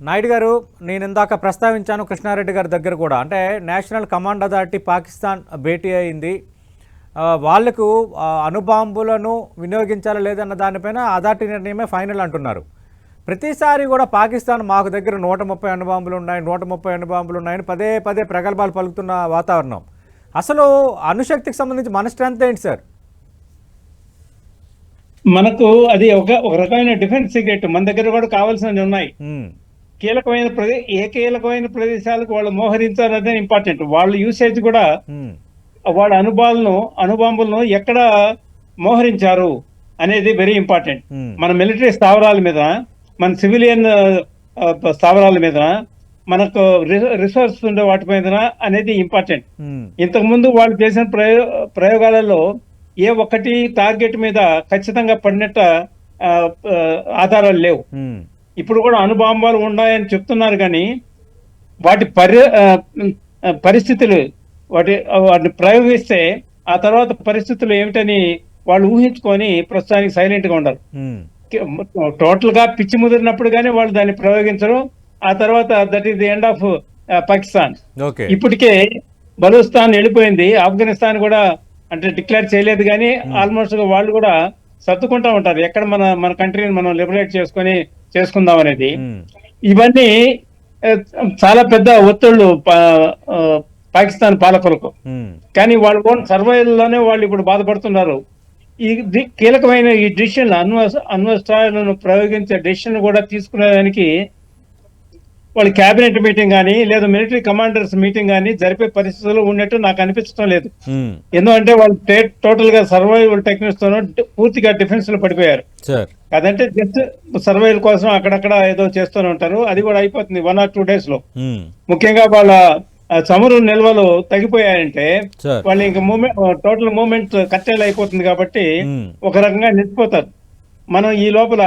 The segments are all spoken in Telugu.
నాయుడు గారు, నేను ఇందాక ప్రస్తావించాను కృష్ణారెడ్డి గారి దగ్గర కూడా, అంటే నేషనల్ కమాండ్ అథారిటీ పాకిస్తాన్ భేటీ అయింది. వాళ్లకు అణుబాంబులను వినియోగించాలా లేదన్న దానిపైన అథారిటీ నిర్ణయమే ఫైనల్ అంటున్నారు. ప్రతిసారి కూడా పాకిస్తాన్ మాకు దగ్గర 130 అణుబాంబులు ఉన్నాయి, 130 అణుబాంబులు ఉన్నాయని పదే పదే ప్రగల్భాలు పలుకుతున్న వాతావరణం. అసలు అణుశక్తికి సంబంధించి మన స్ట్రెంత్ ఏంటి సార్? మనకు అది ఒక రకమైన డిఫెన్స్ సీక్రెట్. మన దగ్గర కూడా కావాల్సినవి ఉన్నాయి. కీలకమైన ఏ కీలకమైన ప్రదేశాలకు వాళ్ళు మోహరించాలనే ఇంపార్టెంట్. వాళ్ళ యూసేజ్ కూడా వాళ్ళ అణుబాంబులను ఎక్కడ మోహరించారు అనేది వెరీ ఇంపార్టెంట్. మన మిలిటరీ స్థావరాల మీద, మన సివిలియన్ స్థావరాల మీద, మనకు రిసోర్స్ ఉండే వాటి మీద అనేది ఇంపార్టెంట్. ఇంతకు ముందు వాళ్ళు చేసిన ప్రయోగాలలో ఏ ఒక్కటి టార్గెట్ మీద ఖచ్చితంగా పడినట్ట ఆధారాలు లేవు. ఇప్పుడు కూడా అణుబాంబాలు ఉన్నాయని చెప్తున్నారు, కానీ వాటి పరిస్థితులు వాటిని ప్రయోగిస్తే ఆ తర్వాత పరిస్థితులు ఏమిటని వాళ్ళు ఊహించుకొని ప్రస్తుతానికి సైలెంట్ గా ఉండరు. టోటల్ గా పిచ్చి ముదిరినప్పుడు కానీ వాళ్ళు దాన్ని ప్రయోగించరు. ఆ తర్వాత that is the end of Pakistan. ఇప్పటికే బలూచిస్తాన్ వెళ్ళిపోయింది. ఆఫ్ఘనిస్తాన్ కూడా అంటే డిక్లేర్ చేయలేదు, కానీ ఆల్మోస్ట్ వాళ్ళు కూడా సర్దుకుంటా ఉంటారు ఎక్కడ మన కంట్రీని మనం లిబరేట్ చేసుకుందాం అనేది. ఇవన్నీ చాలా పెద్ద ఒత్తిళ్లు పాకిస్తాన్ పాలకులకు. కానీ వాళ్ళు ఓన్ సర్వైవల్ లోనే వాళ్ళు ఇప్పుడు బాధపడుతున్నారు. ఈ కీలకమైన ఈ డిసిషన్ అణ్వస్త్రాలను ప్రయోగించే డిసిషన్ కూడా తీసుకునేదానికి వాళ్ళు క్యాబినెట్ మీటింగ్ కానీ లేదా మిలిటరీ కమాండర్స్ మీటింగ్ కానీ జరిపే పరిస్థితులు ఉన్నట్టు నాకు అనిపించడం లేదు. ఎందుకంటే వాళ్ళు టోటల్ గా సర్వైవల్ టెక్నిక్స్ తోనూ పూర్తిగా డిఫెన్స్ లో పడిపోయారు. అదంటే జస్ట్ సర్వైవల్ కోసం అక్కడక్కడ ఏదో చేస్తూనే ఉంటారు. అది కూడా అయిపోతుంది 1 or 2 days లో. ముఖ్యంగా వాళ్ళ చమురు నిల్వలు తగ్గిపోయాయంటే వాళ్ళు ఇంకా టోటల్ మూవ్మెంట్ కట్టేలు అయిపోతుంది కాబట్టి ఒక రకంగా నిలిచిపోతారు. మనం ఈ లోపల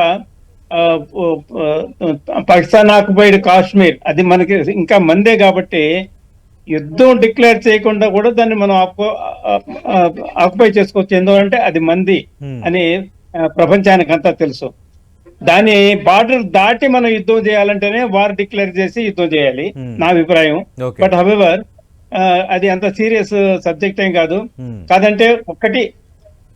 పాకిస్తాన్ ఆక్యుపైడ్ కాశ్మీర్ అది మనకి ఇంకా మందే కాబట్టి యుద్ధం డిక్లేర్ చేయకుండా కూడా దాన్ని మనం ఆక్యుపై చేసుకోవచ్చు. ఎందుకంటే అది మంది అని ప్రపంచానికి అంతా తెలుసు. దాని బార్డర్ దాటి మనం యుద్ధం చేయాలంటేనే వార్ డిక్లేర్ చేసి యుద్ధం చేయాలి, నా అభిప్రాయం. బట్ హవెవర్ అది అంత సీరియస్ సబ్జెక్ట్ ఏం కాదు. కాదంటే ఒకటి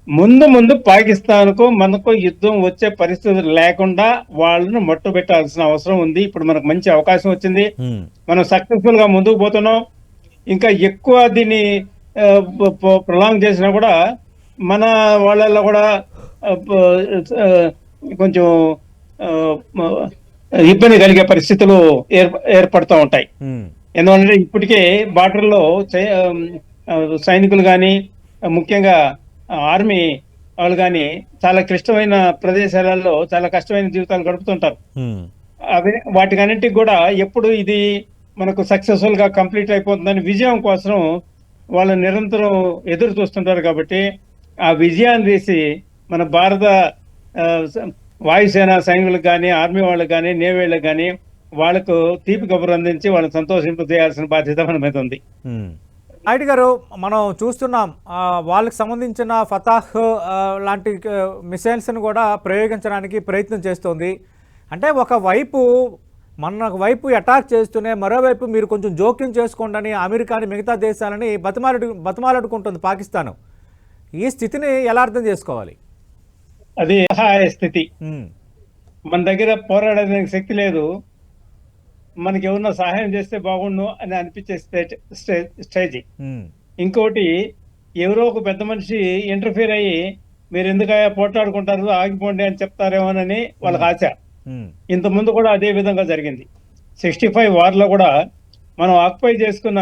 ముందు పాకిస్తాన్ కు మనకు యుద్ధం వచ్చే పరిస్థితులు లేకుండా వాళ్ళను మట్టు పెట్టాల్సిన అవసరం ఉంది. ఇప్పుడు మనకు మంచి అవకాశం వచ్చింది, మనం సక్సెస్ఫుల్ గా ముందుకు పోతున్నాం. ఇంకా ఎక్కువ దీన్ని ప్రొలాంగ్ చేసినా కూడా మన వాళ్ళల్లో కూడా కొంచెం ఇబ్బంది కలిగే పరిస్థితులు ఏర్పడుతూ ఉంటాయి. ఎందుకంటే ఇప్పటికే బార్డర్లో సైనికులు కానీ, ముఖ్యంగా ఆర్మీ వాళ్ళు కానీ చాలా క్లిష్టమైన ప్రదేశాలలో చాలా కష్టమైన జీవితాలు గడుపుతుంటారు. వాటికన్నింటికి కూడా ఎప్పుడు ఇది మనకు సక్సెస్ఫుల్ గా కంప్లీట్ అయిపోతుందని విజయం కోసం వాళ్ళు నిరంతరం ఎదురు చూస్తుంటారు. కాబట్టి ఆ విజయాన్ని తీసి మన భారత వాయుసేన సైనికులకు కానీ, ఆర్మీ వాళ్ళకి కానీ, నేవీ వాళ్ళకి కానీ వాళ్ళకు తీపి కబురు అందించి వాళ్ళని సంతోషింప చేయాల్సిన బాధ్యత మన మీద ఉంది. నాయుడు గారు, మనం చూస్తున్నాం వాళ్ళకి సంబంధించిన ఫతాహ్ లాంటి మిసైల్స్ను కూడా ప్రయోగించడానికి ప్రయత్నం చేస్తోంది. అంటే ఒకవైపు మన వైపు అటాక్ చేస్తూనే మరోవైపు మీరు కొంచెం జోక్యం చేసుకోండి అని అమెరికాని, మిగతా దేశాలని బతిమాలాడుకుంటుంది పాకిస్తాన్. ఈ స్థితిని ఎలా అర్థం చేసుకోవాలి? అది సహాయ స్థితి. మన దగ్గర పోరాడడానికి శక్తి లేదు, మనకి ఎవరన్నా సహాయం చేస్తే బాగుండు అని అనిపించే స్టేజ్. ఇంకోటి, ఎవరో ఒక పెద్ద మనిషి ఇంటర్ఫీర్ అయ్యి మీరు ఎందుకయ్యా పోట్లాడుకుంటారు, ఆగిపోండి అని చెప్తారేమోనని వాళ్ళకి ఆశ. ఇంతకుముందు కూడా అదే విధంగా జరిగింది. 65 వార్లో కూడా మనం ఆక్యుపై చేసుకున్న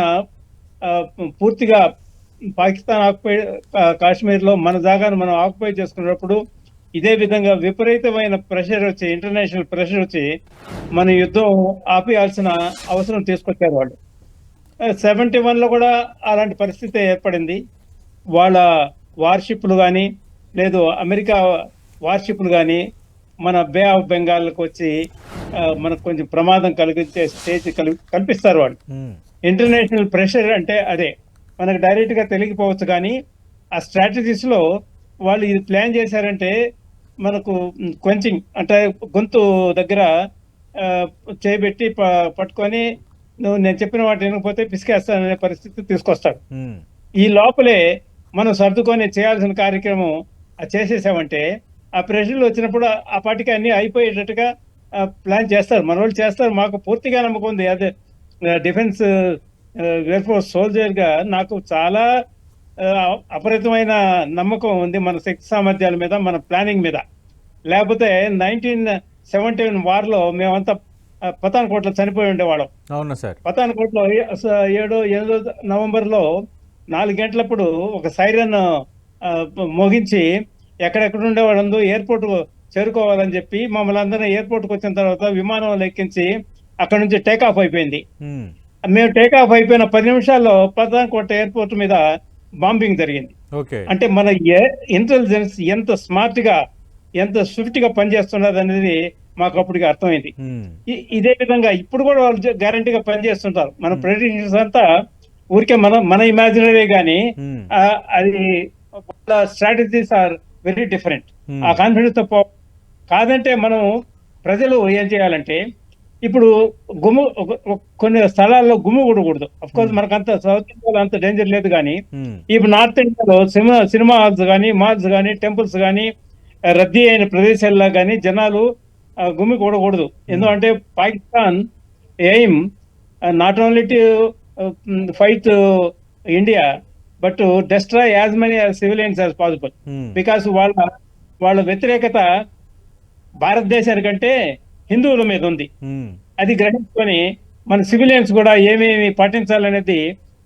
పూర్తిగా పాకిస్తాన్ ఆక్యుపై కాశ్మీర్లో మన జాగాను మనం ఆక్యుపై చేసుకున్నప్పుడు ఇదే విధంగా విపరీతమైన ప్రెషర్ వచ్చి, ఇంటర్నేషనల్ ప్రెషర్ వచ్చి మన యుద్ధం ఆపేయాల్సిన అవసరం తీసుకొచ్చారు వాళ్ళు. 71లో కూడా అలాంటి పరిస్థితి ఏర్పడింది. వాళ్ళ వార్షిప్లు కానీ లేదు అమెరికా వార్షిప్లు కానీ మన బే ఆఫ్ బెంగాల్కి వచ్చి మనకు కొంచెం ప్రమాదం కలిగించే స్టేజ్ కల్పిస్తారు వాళ్ళు. ఇంటర్నేషనల్ ప్రెషర్ అంటే అదే. మనకు డైరెక్ట్ గా తెలియకపోవచ్చు, కానీ ఆ స్ట్రాటజీస్ లో వాళ్ళు ఇది ప్లాన్ చేశారంటే మనకు కొంచెం అంటే గొంతు దగ్గర చేయబెట్టి పట్టుకొని నువ్వు నేను చెప్పిన వాటి వినకపోతే పిసికేస్తాననే పరిస్థితి తీసుకొస్తాడు. ఉమ్, ఈ లోపలే మనం సర్దుకొని చేయాల్సిన కార్యక్రమం అది చేసేసామంటే ఆ ప్రెషర్లు వచ్చినప్పుడు ఆ పాటికి అన్ని అయిపోయేటట్టుగా ప్లాన్ చేస్తారు, మన వాళ్ళు చేస్తారు. మాకు పూర్తిగా నమ్మకం ఉంది. అదే డిఫెన్స్ ఎయిర్ ఫోర్స్ సోల్జర్ గా నాకు చాలా ఆ, అపరితమైన నమ్మకం ఉంది మన శక్తి సామర్థ్యాల మీద, మన ప్లానింగ్ మీద. లేకపోతే 1971 వార్ లో మేమంతా పతాన్కోట్లో చనిపోయి ఉండేవాళ్ళం. అవునా సార్. పతాన్కోట్లో 7 నవంబర్ లో 4 గంటలప్పుడు ఒక సైరన్ మోగించి ఎక్కడెక్కడ ఉండేవాళ్ళందరూ ఎయిర్పోర్ట్ చేరుకోవాలని చెప్పి మమ్మల్ని అందరినీ ఎయిర్పోర్ట్కి వచ్చిన తర్వాత విమానం ఎక్కించి అక్కడ నుంచి టేక్ ఆఫ్ అయిపోయింది. ఉమ్, మేము టేక్ ఆఫ్ అయిపోయిన 10 నిమిషాల్లో పతాన్కోట్ ఎయిర్పోర్ట్ మీద బాంబింగ్ జరిగింది. ఓకే. అంటే మన ఇంటెలిజెన్స్ ఎంత స్మార్ట్ గా ఎంత స్విఫ్ట్ గా పనిచేస్తున్నది అనేది మాకు అప్పటికి అర్థమైంది. ఉమ్, ఇదే విధంగా ఇప్పుడు కూడా వాళ్ళు గ్యారంటీగా పనిచేస్తుంటారు. మన ప్రెడిక్షన్స్ అంతా ఊరికే మన ఇమాజినరీ గానీ ఉమ్, అది వాళ్ళ strategies are very different. Hmm. ఆ కాన్ఫిడెన్స్ తో కాదంటే మనం ప్రజలు ఏం చేయాలంటే ఇప్పుడు కొన్ని స్థలాల్లో గుమ్ము కూడకూడదు. అఫ్ కోర్స్ మనకంత సౌత్ ఇండియాలో అంత డేంజర్ లేదు కానీ ఉమ్, ఇప్పుడు నార్త్ ఇండియాలో సినిమా హాల్స్ కానీ మాల్స్ కానీ టెంపుల్స్ కానీ రద్దీ అయిన ప్రదేశాల్లో కానీ జనాలు గుమ్మి కూడకూడదు. ఎందుకంటే Pakistan aim not only to fight India but to destroy as many civilians as possible. Um, because వాళ్ళ వ్యతిరేకత భారతదేశానికంటే హిందువుల మీద ఉంది. ఉమ్, అది గ్రహించుకొని మన సివిలియన్స్ కూడా ఏమేమి పాటించాలనేది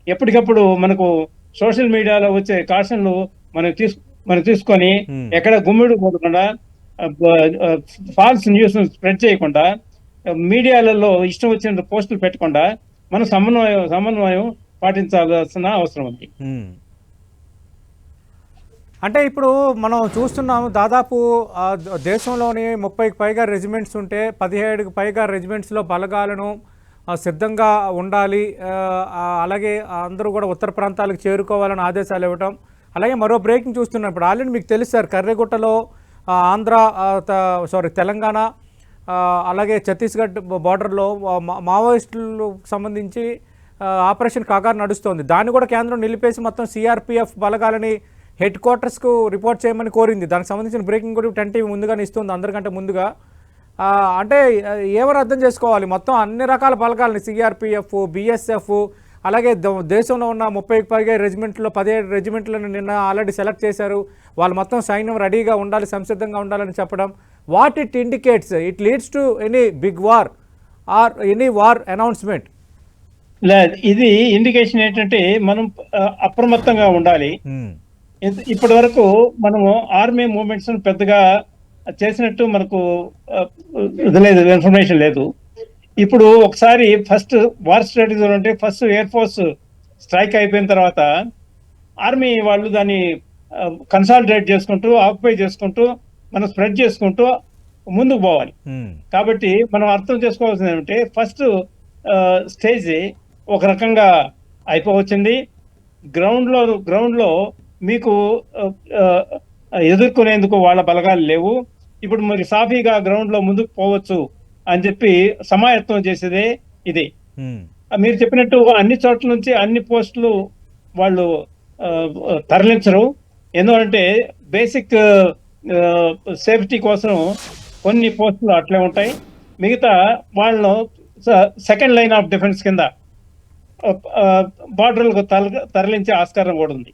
ఎప్పటికప్పుడు మనకు సోషల్ మీడియాలో వచ్చే కాషన్లు మనం తీసుకొని Hmm. ఎక్కడ గుమ్మిడి పోకుండా ఫాల్స్ న్యూస్ స్ప్రెడ్ చేయకుండా మీడియాలలో ఇష్టం వచ్చిన పోస్టులు పెట్టకుండా మనం సమన్వయం పాటించాల్సిన అవసరం ఉంది. ఉమ్. అంటే ఇప్పుడు మనం చూస్తున్నాము దాదాపు దేశంలోని 30కి పైగా రెజిమెంట్స్ ఉంటే 17కి పైగా రెజిమెంట్స్లో బలగాలను సిద్ధంగా ఉండాలి. అలాగే అందరూ కూడా ఉత్తర ప్రాంతాలకు చేరుకోవాలని ఆదేశాలు ఇవ్వటం. అలాగే మరో బ్రేకింగ్ చూస్తున్నాం. ఇప్పుడు ఆల్రెడీ మీకు తెలుసు సార్, కర్రెగుట్టలో తెలంగాణ అలాగే ఛత్తీస్గఢ్ బార్డర్లో మావోయిస్టులకు సంబంధించి ఆపరేషన్ కాగారు నడుస్తోంది. దాన్ని కూడా కేంద్రం నిలిపేసి మొత్తం సిఆర్పిఎఫ్ బలగాలని హెడ్ క్వార్టర్స్కు రిపోర్ట్ చేయమని కోరింది. దానికి సంబంధించిన బ్రేకింగ్ కూడా 10 TV ముందుగానే ఇస్తుంది, అందరికంటే ముందుగా. అంటే ఏమని అర్థం చేసుకోవాలి, మొత్తం అన్ని రకాల బలగాలని సిఆర్పిఎఫ్, బిఎస్ఎఫ్, అలాగే దేశంలో ఉన్న 30కి పైగా రెజిమెంట్లో 17 రెజిమెంట్లను నిన్న ఆల్రెడీ సెలెక్ట్ చేశారు. వాళ్ళు మొత్తం సైన్యం రెడీగా ఉండాలి, సంసిద్ధంగా ఉండాలని చెప్పడం. What it indicates? It leads to any big war or any war announcement? ఇది ఇండికేషన్ ఏంటంటే మనం అప్రమత్తంగా ఉండాలి. ఇప్పటి వరకు మనము ఆర్మీ మూవ్మెంట్స్ పెద్దగా చేసినట్టు మనకు లేదు, ఇన్ఫర్మేషన్ లేదు. ఇప్పుడు ఒకసారి ఫస్ట్ వార్ స్ట్రాటజీ అంటే ఫస్ట్ ఎయిర్ ఫోర్స్ స్ట్రైక్ అయిపోయిన తర్వాత ఆర్మీ వాళ్ళు దాన్ని కన్సాలిడేట్ చేసుకుంటూ ఆక్యుపై చేసుకుంటూ మనం స్ప్రెడ్ చేసుకుంటూ ముందుకు పోవాలి. కాబట్టి మనం అర్థం చేసుకోవాల్సింది ఏమంటే ఫస్ట్ స్టేజ్ ఒక రకంగా అయిపోవచ్చింది. గ్రౌండ్ లో మీకు ఎదుర్కొనేందుకు వాళ్ళ బలగాలు లేవు. ఇప్పుడు మరి సాఫీగా గ్రౌండ్ లో ముందుకు పోవచ్చు అని చెప్పి సమాయత్తం చేసేదే ఇది. మీరు చెప్పినట్టు అన్ని చోట్ల నుంచి అన్ని పోస్టులు వాళ్ళు తరలించరు. ఎందుకంటే బేసిక్ సేఫ్టీ కోసం కొన్ని పోస్టులు అట్లే ఉంటాయి. మిగతా వాళ్ళను సెకండ్ లైన్ ఆఫ్ డిఫెన్స్ కింద బార్డర్లకు తరలించే ఆస్కారం కూడా ఉంది.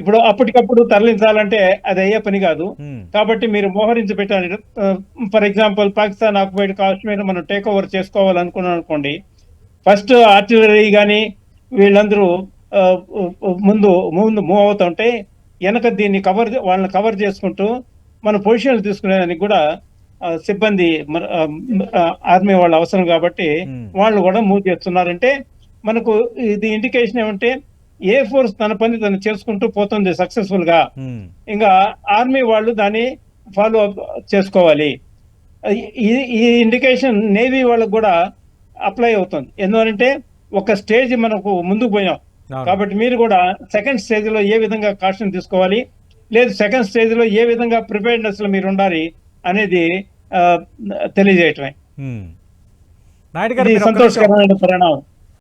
ఇప్పుడు అప్పటికప్పుడు తరలించాలంటే అది అయ్యే పని కాదు. కాబట్టి మీరు మోహరించి పెట్టాలి. For example Pakistan occupied Kashmir మనం టేక్ ఓవర్ చేసుకోవాలనుకున్నాం అనుకోండి, ఫస్ట్ ఆర్టిలరీ కానీ వీళ్ళందరూ ముందు మూవ్ అవుతుంటే వెనక దీన్ని వాళ్ళని కవర్ చేసుకుంటూ మన పొజిషన్లు తీసుకునేదానికి కూడా సిబ్బంది ఆర్మీ వాళ్ళు అవసరం. కాబట్టి వాళ్ళు కూడా మూవ్ చేస్తున్నారంటే మనకు ఇది ఇండికేషన్ ఏమంటే ఏ ఫోర్స్ తన పని తను చేసుకుంటూ పోతుంది సక్సెస్ఫుల్ గా. ఇంకా ఆర్మీ వాళ్ళు దాన్ని ఫాలో అప్ చేసుకోవాలి. ఈ ఇండికేషన్ నేవీ వాళ్ళకు కూడా అప్లై అవుతుంది. ఎందుకంటే ఒక స్టేజ్ మనకు ముందుకు పోయినాం కాబట్టి మీరు కూడా సెకండ్ స్టేజ్ లో ఏ విధంగా కాషన్ తీసుకోవాలి, లేదు సెకండ్ స్టేజ్ లో ఏ విధంగా ప్రిపేర్నెస్ లో మీరు ఉండాలి అనేది తెలియజేయటమే. నాయుడు గారు ఇది మీరు ఒక్క నిమిషం. సంతోషకరమైన పరిణామం.